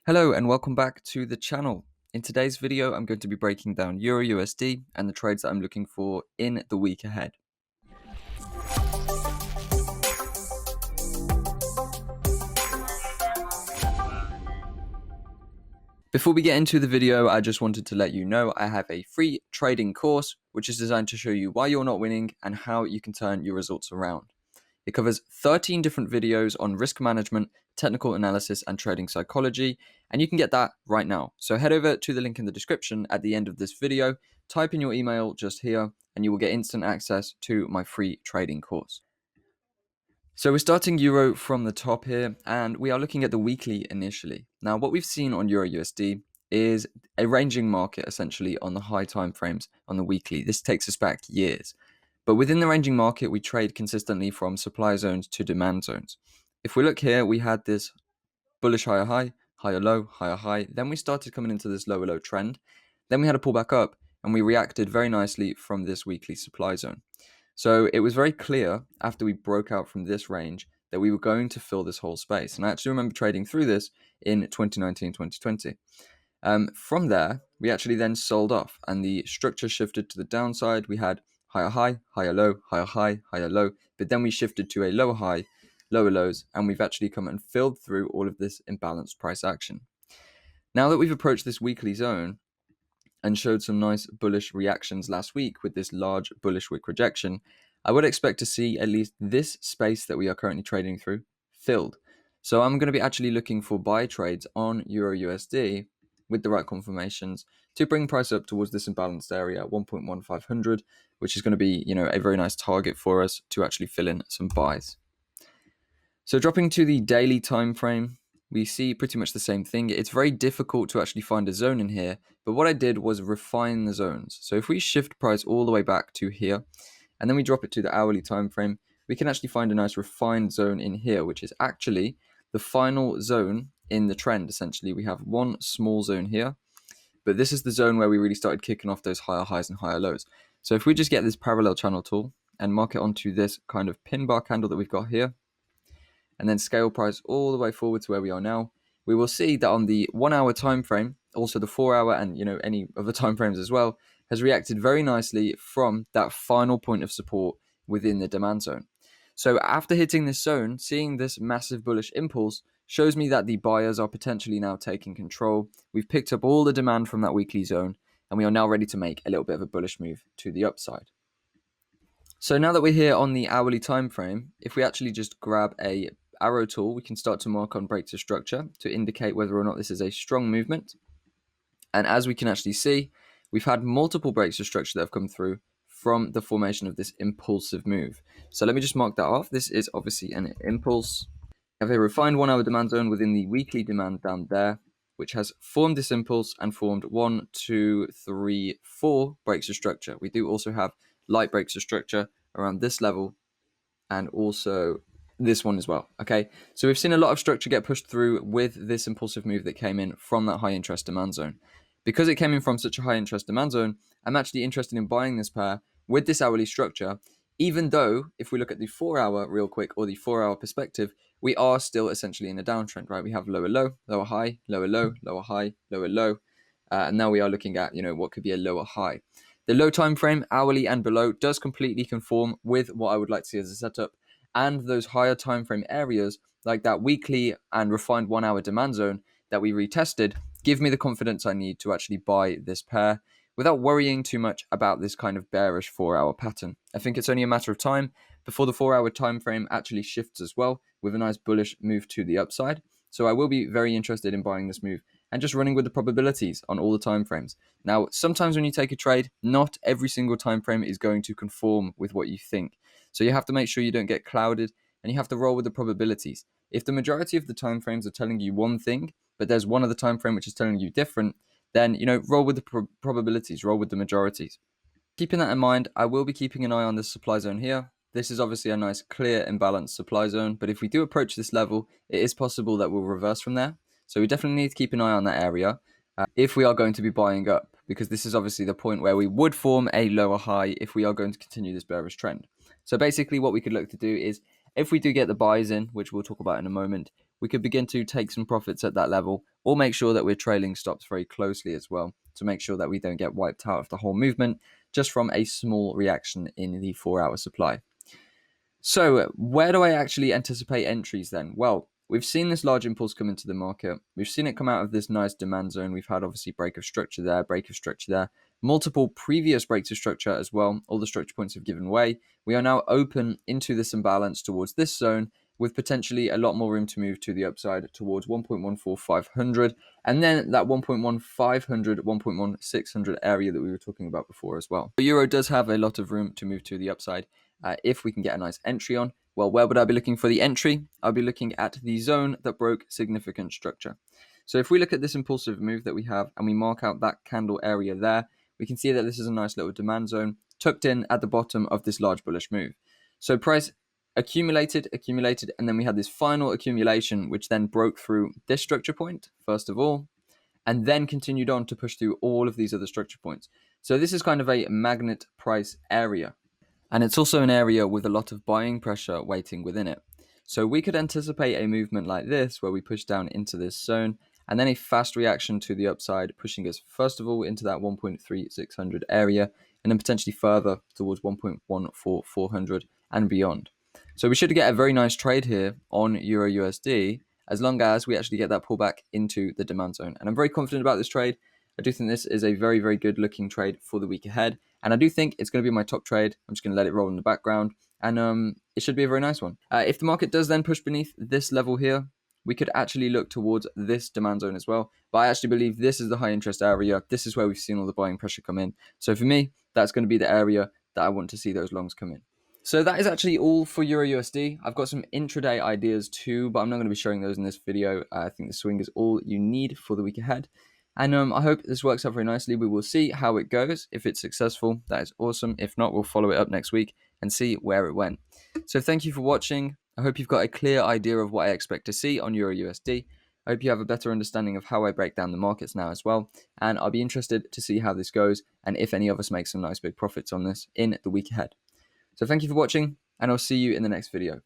Hello and welcome back to the channel. In today's video, I'm going to be breaking down EURUSD and the trades that I'm looking for in the week ahead. Before we get into the video, I just wanted to let you know I have a free trading course, which is designed to show you why you're not winning and how you can turn your results around. It covers 13 different videos on risk management, technical analysis, and trading psychology, and you can get that right now. So head over to the link in the description at the end of this video, type in your email just here, and you will get instant access to my free trading course. So we're starting Euro from the top here, and we are looking at the weekly initially. Now, what we've seen on EURUSD is a ranging market essentially on the high time frames on the weekly. This takes us back years. But within the ranging market, we trade consistently from supply zones to demand zones. If we look here, we had this bullish higher high, higher low, higher high. Then we started coming into this lower low trend. Then we had a pullback up, and we reacted very nicely from this weekly supply zone. So it was very clear after we broke out from this range that we were going to fill this whole space. And I actually remember trading through this in 2019, 2020. From there, we actually then sold off and the structure shifted to the downside. We had higher high, higher low, higher high, higher low. But then we shifted to a lower high, lower lows, and we've actually come and filled through all of this imbalanced price action. Now that we've approached this weekly zone, and showed some nice bullish reactions last week with this large bullish wick rejection, I would expect to see at least this space that we are currently trading through filled. So I'm going to be actually looking for buy trades on EURUSD with the right confirmations to bring price up towards this imbalanced area 1.1500, which is going to be, a very nice target for us to actually fill in some buys. So dropping to the daily time frame, we see pretty much the same thing. It's very difficult to actually find a zone in here, but what I did was refine the zones. So if we shift price all the way back to here, and then we drop it to the hourly time frame, we can actually find a nice refined zone in here, which is actually the final zone in the trend. Essentially, we have one small zone here, but this is the zone where we really started kicking off those higher highs and higher lows. So if we just get this parallel channel tool and mark it onto this kind of pin bar candle that we've got here, and then scale price all the way forward to where we are now, we will see that on the 1 hour time frame, also the 4 hour and any other time frames as well, has reacted very nicely from that final point of support within the demand zone. So after hitting this zone, seeing this massive bullish impulse shows me that the buyers are potentially now taking control. We've picked up all the demand from that weekly zone, and we are now ready to make a little bit of a bullish move to the upside. So now that we're here on the hourly time frame, if we actually just grab a arrow tool, we can start to mark on breaks of structure to indicate whether or not this is a strong movement. And as we can actually see, we've had multiple breaks of structure that have come through from the formation of this impulsive move. So let me just mark that off. This is obviously an impulse. We have a refined 1 hour demand zone within the weekly demand down there, which has formed this impulse and formed 1, 2, 3, 4 breaks of structure. We do also have light breaks of structure around this level and also this one as well. Okay, so we've seen a lot of structure get pushed through with this impulsive move that came in from that high interest demand zone. Because it came in from such a high interest demand zone, I'm actually interested in buying this pair with this hourly structure, even though if we look at the 4 hour real quick, or the 4 hour perspective, we are still essentially in a downtrend, right? We have lower low, lower high, lower low, lower high, lower low, and now we are looking at what could be a lower high. The low time frame, hourly and below, does completely conform with what I would like to see as a setup, and those higher time frame areas like that weekly and refined 1 hour demand zone that we retested give me the confidence I need to actually buy this pair without worrying too much about this kind of bearish 4 hour pattern. I think it's only a matter of time before the 4 hour time frame actually shifts as well with a nice bullish move to the upside. So I will be very interested in buying this move and just running with the probabilities on all the time frames. Now, sometimes when you take a trade, not every single time frame is going to conform with what you think. So you have to make sure you don't get clouded, and you have to roll with the probabilities. If the majority of the time frames are telling you one thing, but there's one other time frame which is telling you different, then roll with the probabilities, roll with the majorities. Keeping that in mind, I will be keeping an eye on this supply zone here. This is obviously a nice clear imbalanced supply zone, but if we do approach this level, it is possible that we'll reverse from there. So we definitely need to keep an eye on that area if we are going to be buying up, because this is obviously the point where we would form a lower high if we are going to continue this bearish trend. So basically what we could look to do is, if we do get the buys in, which we'll talk about in a moment, we could begin to take some profits at that level, or make sure that we're trailing stops very closely as well to make sure that we don't get wiped out of the whole movement just from a small reaction in the 4-hour supply. So where do I actually anticipate entries then? Well, we've seen this large impulse come into the market. We've seen it come out of this nice demand zone. We've had obviously break of structure there, break of structure there, multiple previous breaks of structure as well. All the structure points have given way. We are now open into this imbalance towards this zone with potentially a lot more room to move to the upside towards 1.14500 and then that 1.1500, 1.1600 area that we were talking about before as well. The euro does have a lot of room to move to the upside. If we can get a nice entry on, well, where would I be looking for the entry? I'll be looking at the zone that broke significant structure. So if we look at this impulsive move that we have and we mark out that candle area there, we can see that this is a nice little demand zone tucked in at the bottom of this large bullish move. So price accumulated, and then we had this final accumulation, which then broke through this structure point, first of all, and then continued on to push through all of these other structure points. So this is kind of a magnet price area. And it's also an area with a lot of buying pressure waiting within it. So we could anticipate a movement like this where we push down into this zone and then a fast reaction to the upside, pushing us first of all into that 1.3600 area and then potentially further towards 1.14400 and beyond. So we should get a very nice trade here on Euro USD as long as we actually get that pullback into the demand zone. And I'm very confident about this trade. I do think this is a very, very good looking trade for the week ahead. And I do think it's going to be my top trade. I'm just going to let it roll in the background. And it should be a very nice one. If the market does then push beneath this level here, we could actually look towards this demand zone as well. But I actually believe this is the high interest area. This is where we've seen all the buying pressure come in. So for me, that's going to be the area that I want to see those longs come in. So that is actually all for Euro USD. I've got some intraday ideas too, but I'm not going to be showing those in this video. I think the swing is all you need for the week ahead. And I hope this works out very nicely. We will see how it goes. If it's successful, that is awesome. If not, we'll follow it up next week and see where it went. So thank you for watching. I hope you've got a clear idea of what I expect to see on Euro USD. I hope you have a better understanding of how I break down the markets now as well. And I'll be interested to see how this goes and if any of us make some nice big profits on this in the week ahead. So thank you for watching, and I'll see you in the next video.